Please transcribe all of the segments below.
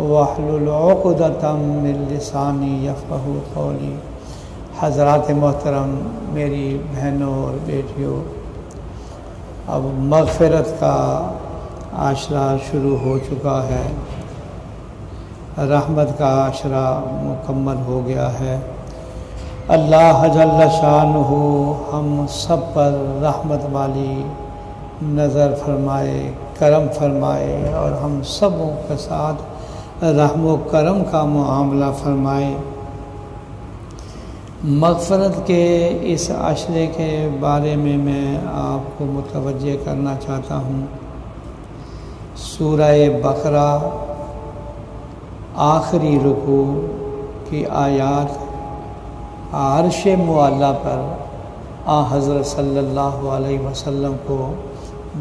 वाहलुल उक़दतम मिन लिसानी यफ़क़हू क़ौली। हज़रात मोहतरम, मेरी बहनों और बेटियों, अब मग़फ़िरत का आशरा शुरू हो चुका है, रहमत का आशरा मुकम्मल हो गया है। अल्लाह जल्ल शानुहु हम सब पर रहमत वाली नज़र फरमाए, करम फरमाए और हम सबों के साथ रहमो करम का मुआमला फरमाए। मग़फ़िरत के इस अशरे के बारे में मैं आपको मुतवज्जे करना चाहता हूँ। सूरह बकरा आखिरी रुकू की आयात अर्श मुअल्ला पर आ हज़रत सल्लल्लाहु अलैहि वसल्लम को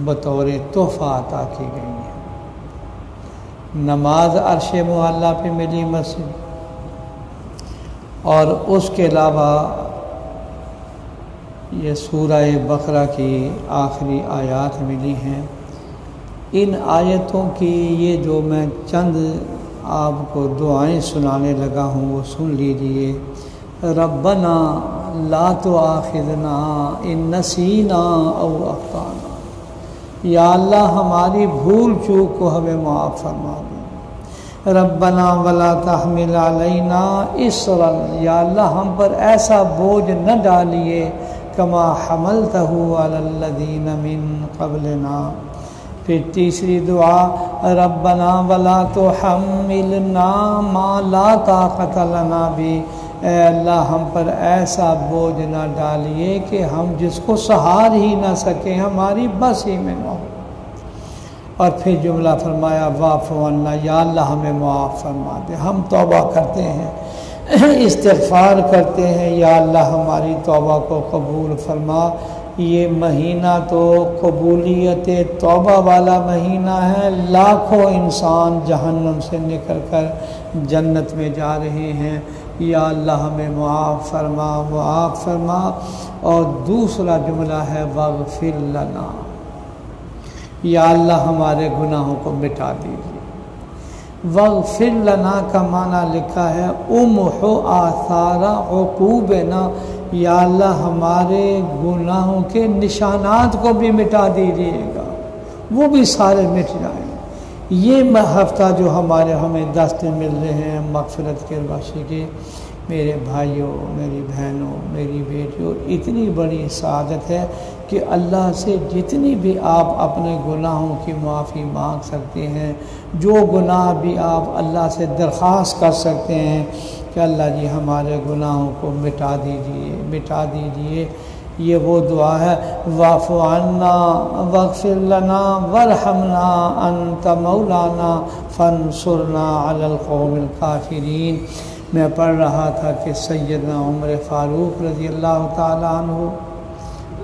बतौर तोहफ़ा अता की गई है। नमाज अर्श मुअल्ला पे मिली मस्जिद, और उसके अलावा ये सूरह बकरा की आखिरी आयत मिली हैं। इन आयतों की ये जो मैं चंद आपको दुआएं सुनाने लगा हूँ वो सुन लीजिए। रब्बना ला तुआखिज़ना इन नसीना औ अख़्ताना, या अल्लाह हमारी भूल चूक को हमें माफ़ फरमा दे। रब्बना वला तहमिल अलैना इस्रन, या अल्लाह हम पर ऐसा बोझ न डालिए कमा हमलतहु अलल्लज़ीना मिन क़ब्लना। फिर तीसरी दुआ, रब्बना वला तुहम्मिलना मा ला ताक़त लना बि, ऐ अल्लाह हम पर ऐसा बोझ ना डालिए कि हम जिसको सहार ही ना सकें, हमारी बस ही में ना हो। और फिर जुमला फरमाया वाफ़ु अन्ना, या अल्लाह हमें मुआफ़ फरमा दे। हम तौबा करते हैं, इस्तिग़फ़ार करते हैं, या अल्लाह हमारी तौबा को कबूल फरमा। ये महीना तो कबूलियत तौबा वाला महीना है। लाखों इंसान जहन्नम से निकल कर जन्नत में जा रहे हैं। या अल्लाह हमें मुआफ़ फरमा, मुआफ़ फरमा। और दूसरा जुमला है वग़फ़िर लना, या अल्लाह हमारे गुनाहों को मिटा दीजिए। वग़फ़िर लना का माना लिखा है उम्हु आसारा उक़ूबना, या अल्लाह हमारे गुनाहों के निशानात को भी मिटा दीजिएगा, वो भी सारे मिट जाएं। ये हफ्ता जो हमें 10 दिन मिल रहे हैं मग़फ़िरत के वाशी के, मेरे भाइयों, मेरी बहनों, मेरी बेटियों, इतनी बड़ी सआदत है कि अल्लाह से जितनी भी आप अपने गुनाहों की माफ़ी मांग सकते हैं, जो गुनाह भी आप अल्लाह से दरख्वास्त कर सकते हैं कि अल्लाह जी हमारे गुनाहों को मिटा दीजिए, मिटा दीजिए। ये वो दुआ है वाफ़ु अन्ना वग़फ़िर लना वरहमना अंत मौलाना फ़ंसुरना अलल क़ौमिल काफ़िरीन। मैं पढ़ रहा था कि सैयदना उमर फ़ारूक रज़ी अल्लाह ताला अन्हु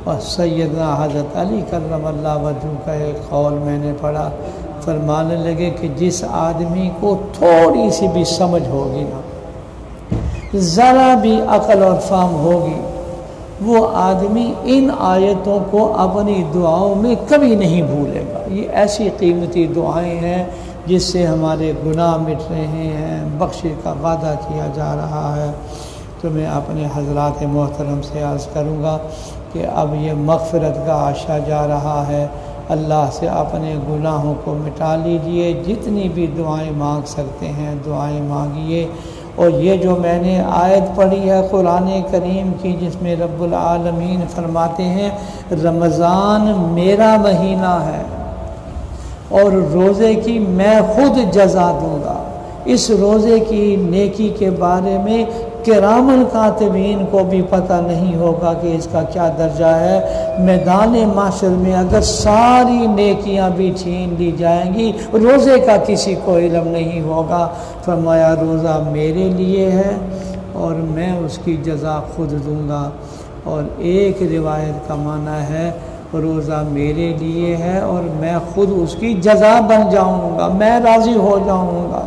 और सैयदना हज़रत अली कर्रमल्लाहु वजहू का एक कौल मैंने पढ़ा। फरमाने लगे कि जिस आदमी को थोड़ी सी भी समझ होगी ना, ज़रा भी अक़ल और फ़हम होगी, वो आदमी इन आयतों को अपनी दुआओं में कभी नहीं भूलेगा। ये ऐसी कीमती दुआएं हैं जिससे हमारे गुनाह मिट रहे हैं, बख्शिश का वादा किया जा रहा है। तो मैं अपने हज़रात मोहतरम से अर्ज़ करूँगा कि अब ये मग़फ़िरत का आशा जा रहा है, अल्लाह से अपने गुनाहों को मिटा लीजिए। जितनी भी दुआएं मांग सकते हैं दुआएं मांगिए। और ये जो मैंने आयत पढ़ी है कुरान करीम की, जिसमें रब्बुल आलमीन फरमाते हैं रमज़ान मेरा महीना है और रोज़े की मैं खुद जज़ा दूँगा। इस रोज़े की नेकी के बारे में किरामन कातिबीन को भी पता नहीं होगा कि इसका क्या दर्जा है। मैदान माशर में अगर सारी नेकियां भी छीन ली जाएंगी, रोज़े का किसी को इल्म नहीं होगा। फरमाया रोज़ा मेरे लिए है और मैं उसकी जज़ा खुद दूंगा। और एक रिवायत का माना है रोज़ा मेरे लिए है और मैं खुद उसकी जज़ा बन जाऊंगा, मैं राज़ी हो जाऊंगा।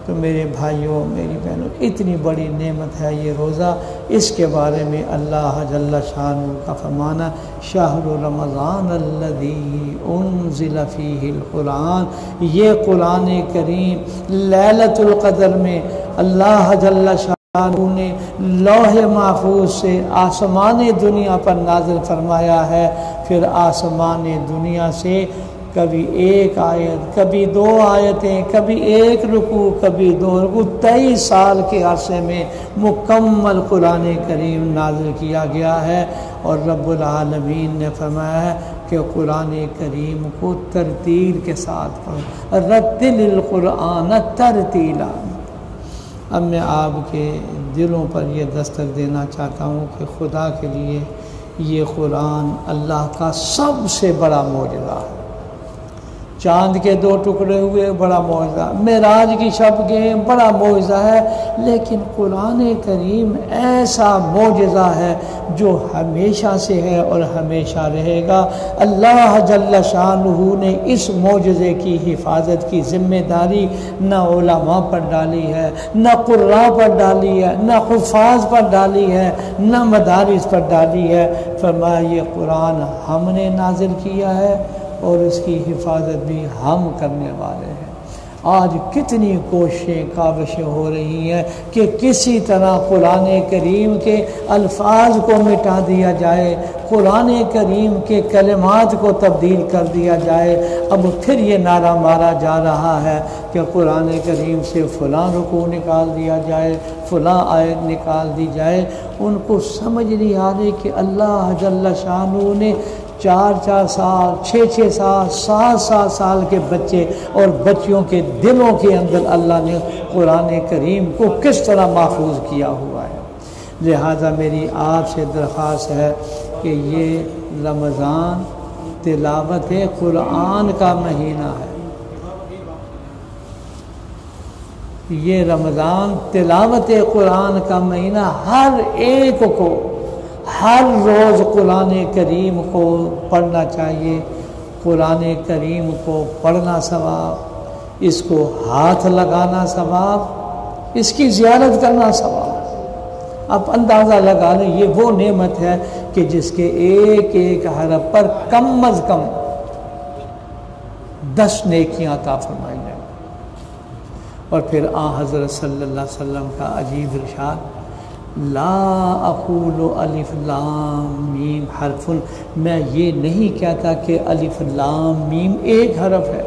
तो मेरे भाइयों मेरी बहनों, इतनी बड़ी नेमत है ये रोज़ा। इसके बारे में अल्लाह जल्ल शानु का फरमाना शाहरु रमज़ान अल्लज़ी उन्ज़िल फ़ीहिल कुरान, ये कुरान करीम लैलतुल क़द्र में अल्लाह जल्ल शानु ने लौह महफूज से आसमान दुनिया पर नाज़िल फरमाया है। फिर आसमान दुनिया से कभी एक आयत, कभी दो आयतें, कभी एक रुकू, कभी दो रुकू, 23 साल के अरसे में मुकम्मल कुरान करीम नाज़िल किया गया है। और रब्बुल आलमीन ने फरमाया है कि कुरान करीम को तरतील के साथ पढ़ो, रत्तिलिल कुरान तरतीला। अब मैं आपके दिलों पर यह दस्तक देना चाहता हूँ कि खुदा के लिए ये कुरान अल्लाह का सबसे बड़ा मौजज़ा है। चांद के 2 टुकड़े हुए बड़ा मौजज़ा, मेराज की शब के बड़ा मौजज़ा है। लेकिन कुरान करीम ऐसा मौजज़ा है जो हमेशा से है और हमेशा रहेगा। अल्लाह जल्ल शानुहु ने इस मौजज़े की हिफाजत की ज़िम्मेदारी न उलमा पर डाली है, न कुर्रा पर डाली है, न हुफ़ाज़ पर डाली है, न मदारिस पर डाली है। फरमाया ये कुरान हमने नाज़िल किया है और इसकी हिफाजत भी हम करने वाले हैं। आज कितनी कोशिशें काविशें हो रही हैं कि किसी तरह कुरान करीम के अल्फाज को मिटा दिया जाए, कुरान करीम के कलिमात को तब्दील कर दिया जाए। अब फिर ये नारा मारा जा रहा है कि कुरान करीम से फ़लाँ रुकू निकाल दिया जाए, फ़लाँ आयत निकाल दी जाए। उनको समझ नहीं आ रही कि अल्लाह जल्ल शानु ने 4-4 साल, 6-6 साल, 7-7 साल के बच्चे और बच्चियों के दिलों के अंदर अल्लाह ने कुरान करीम को किस तरह महफूज किया हुआ है। लिहाजा मेरी आपसे दरख्वास्त है कि ये रमज़ान तिलावत कुरान का महीना है। ये रमज़ान तिलावत कुरान का महीना, हर एक को हर रोज़ कुरान करीम को पढ़ना चाहिए। कुरान करीम को पढ़ना सवाब, इसको हाथ लगाना सवाब, इसकी ज़ियारत करना सवाब। आप अंदाज़ा लगा लें ये वो नेमत है कि जिसके एक एक हरफ पर कम अज़ कम 10 नेकियां अता फरमाई जाए। और फिर हज़रत सल्लल्लाहु अलैहि वसल्लम का अजीब इरशाद, ला अक़ूलु अलिफ लाम मीम हरफुन, मैं ये नहीं कहता कि अलिफ लाम मीम एक हरफ है,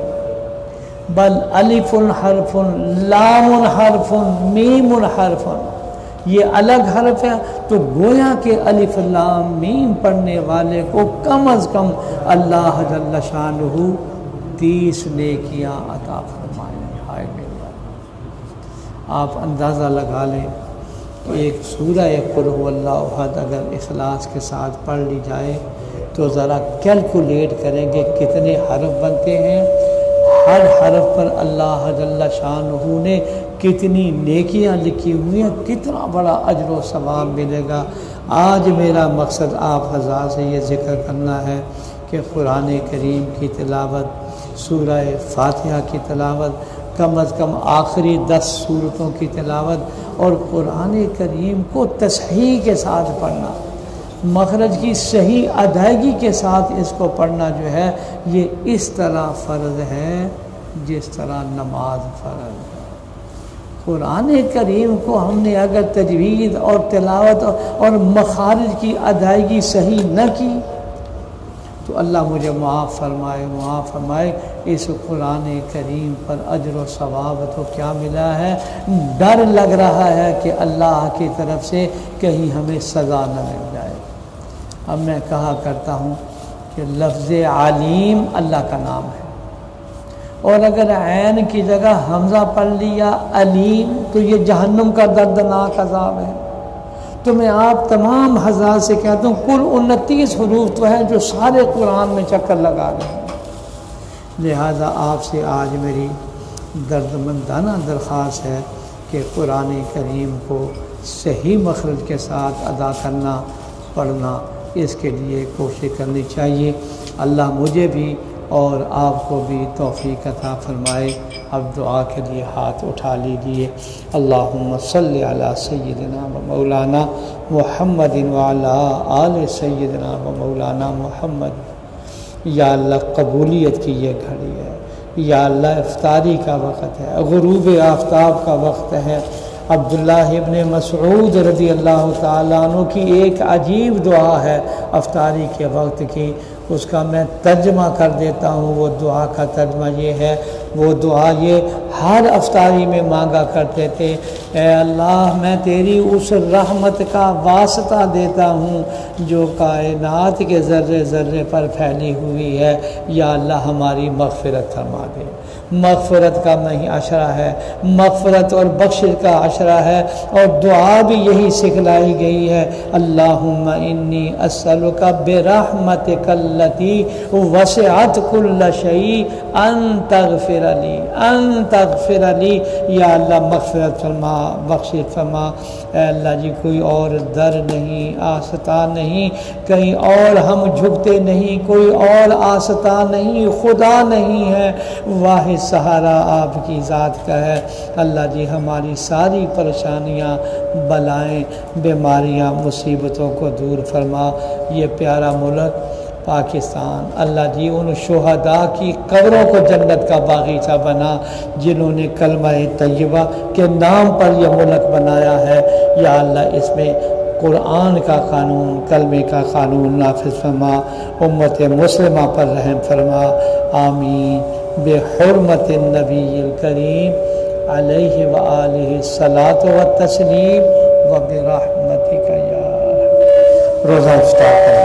बल अलिफुन हरफुन, लामुन हरफुन, मीमुन हरफुन, ये अलग हरफ है। तो गोया के अलिफ लाम मीम पढ़ने वाले को कम अज़ कम अल्लाह जल्ल शानुहु 30 नेकियां अता फरमाए। हाय मेरे, आप अंदाज़ा लगा लें एक सूरह कुल हुवल्लाहु अहद अगर इखलास के साथ पढ़ ली जाए तो ज़रा कैलकुलेट करेंगे कितने हरफ बनते हैं। हर हरफ पर अल्लाह जल्ल शानुहु ने कितनी नेकियां लिखी हुई हैं, कितना बड़ा अजर व सवाब मिलेगा। आज मेरा मकसद आप हज़ार से ये ज़िक्र करना है कि कुरान करीम की तिलावत, सूरह फातिहा की तिलावत, कम अज़ कम आखिरी 10 सूरतों की तिलावत और कुरान करीम को तसहीह के साथ पढ़ना, मखरज की सही अदायगी के साथ इसको पढ़ना जो है ये इस तरह फ़र्ज़ है जिस तरह नमाज फ़र्ज़ है। कुरान करीम को हमने अगर तजवीज़ और तिलावत और मखारिज की अदायगी सही न की तो तो अल्लाह मुझे मुआफ़ फरमाए। इस कुरान करीम पर अजर व सवाब तो क्या मिला है, डर लग रहा है कि अल्लाह की तरफ से कहीं हमें सज़ा न मिल जाए। अब मैं कहा करता हूँ कि लफ्ज़ आलीम अल्लाह का नाम है, और अगर ऐन की जगह हमज़ा पढ़ लिया अलीम तो ये जहन्नुम का दर्दनाक अज़ाब है। तो मैं आप तमाम हज़ार से कहता हूँ कुल 29 हरूफ तो हैं जो सारे कुरान में चक्कर लगा रहे हैं। लिहाजा आपसे आज मेरी दर्दमंदाना दरख्वास्त है कि कुरान करीम को सही मखरज के साथ अदा करना, पढ़ना, इसके लिए कोशिश करनी चाहिए। अल्लाह मुझे भी और आपको भी तौफीक अता फरमाए। अब दुआ के लिए हाथ उठा लीजिए। अल्लाहुम्मा सल्लि अला सय्यिदिना व मौलाना मुहम्मदिन व अला आले सय्यिदिना व मौलाना मुहम्मद। या अल्लाह कबूलियत की ये घड़ी है, या अल्लाह इफ्तारी का वक़्त है, गुरूब आफ्ताब का वक्त है। अब्दुल्ला इब्न मसऊद रज़ी अल्लाह ताला अन्हु की एक अजीब दुआ है अफ्तारी के वक्त की, उसका मैं तर्जमा कर देता हूँ। वो दुआ का तर्जमा ये है, वो दुआ ये हर अफ्तारी में मांगा करते थे, ए अल्लाह मैं तेरी उस रहमत का वास्ता देता हूँ जो कायनात के ज़र्रे ज़र्रे पर फैली हुई है, या अल्लाह हमारी मग़फ़िरत फरमा दे। मग़फ़िरत का नहीं अशरा है, मग़फ़िरत और बख्शिश का अशरा है, और दुआ भी यही सिखलाई गई है। अल्लाहुम्मा इन्नी अस्सलुका बिरहमतिकल्लती वसिअत कुल्ल शै अन तग़फ़िर ली। या अल्लाह मग़फ़िरत फरमा, बख्शिश फरमा। अल्लाह जी कोई और दर नहीं, आस्था नहीं, कहीं और हम झुकते नहीं, कोई और आस्था नहीं, खुदा नहीं है, वाहिद सहारा आपकी ज़ात का है। अल्लाह जी हमारी सारी परेशानियाँ, बलाएँ, बीमारियाँ, मुसीबतों को दूर फरमा। ये प्यारा मुल्क पाकिस्तान, अल्लाह जी उन शुहदा की कब्रों को जन्नत का बागीचा बना जिन्होंने कलमा तय्यबा के नाम पर यह मुल्क बनाया है। या अल्लाह इसमें कुरान का कानून, कलमे का कानून नाफिज़ फरमा, उम्मत मुस्लिमा पर रहम फरमा। आमीन बेहुर्मत नबील करीम अलैहि व आलिहि सलातो व तस्लीम व बिरहमतिका या। रोज़ा इफ्तार करें।